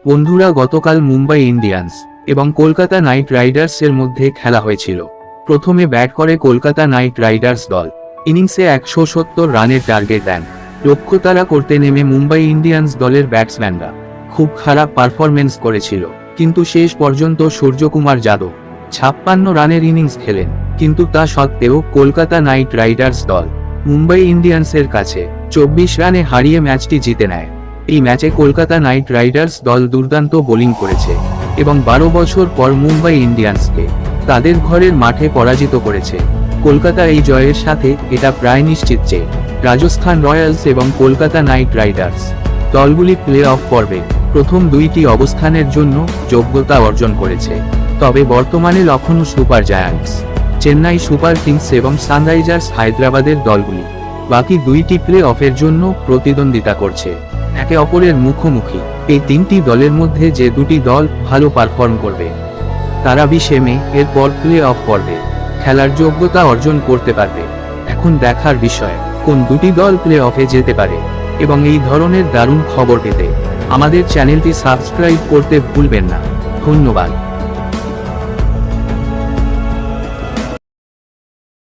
বন্ধুরা, গতকাল মুম্বাই ইন্ডিয়ান্স এবং কলকাতা নাইট রাইডার্সের মধ্যে খেলা হয়েছিল। প্রথমে ব্যাট করে কলকাতা নাইট রাইডার্স দল। ইনিংসে 170 রানের টার্গেট দেন। লক্ষ্য তাড়া করতে নেমে মুম্বাই ইন্ডিয়ান্স দলের ব্যাটসম্যানরা খুব খারাপ পারফরমেন্স করেছিল, কিন্তু শেষ পর্যন্ত সূর্যকুমার যাদব 56 রানের ইনিংস খেলেন। কিন্তু তা সত্ত্বেও কলকাতা নাইট রাইডার্স দল মুম্বাই ইন্ডিয়ান্সের কাছে 24 রানে হারিয়ে ম্যাচটি জিতে নেয়। এই ম্যাচে কলকাতা নাইট রাইডার্স দল দুর্দান্ত বোলিং করেছে এবং 12 বছর পর মুম্বাই ইন্ডিয়ান্সকে তাদের ঘরের মাঠে পরাজিত করেছে। কলকাতা এই জয়ের সাথে এটা প্রায় নিশ্চিত যে রাজস্থান রয়্যালস এবং কলকাতা নাইট রাইডার্স দলগুলি প্লে অফ পর্বে প্রথম দুইটি অবস্থানের জন্য যোগ্যতা অর্জন করেছে। তবে বর্তমানে Lucknow Super Giants, Chennai Super Kings এবং সানরাইজার্স হায়দ্রাবাদের দলগুলি বাকি দুইটি প্লে অফের জন্য প্রতিদ্বন্দ্বিতা করছে। একে অপরের মুখোমুখি এই তিনটি দলের মধ্যে যে দুটি দল ভালো পারফর্ম করবে তারা 20 মে এরপর প্লে অফ পর্বে খেলার যোগ্যতা অর্জন করতে পারবে। এখন দেখার বিষয় কোন দুটি দল প্লে অফে যেতে পারে, এবং এই ধরনের দারুণ খবর পেতে আমাদের চ্যানেলটি সাবস্ক্রাইব করতে ভুলবেন না। ধন্যবাদ।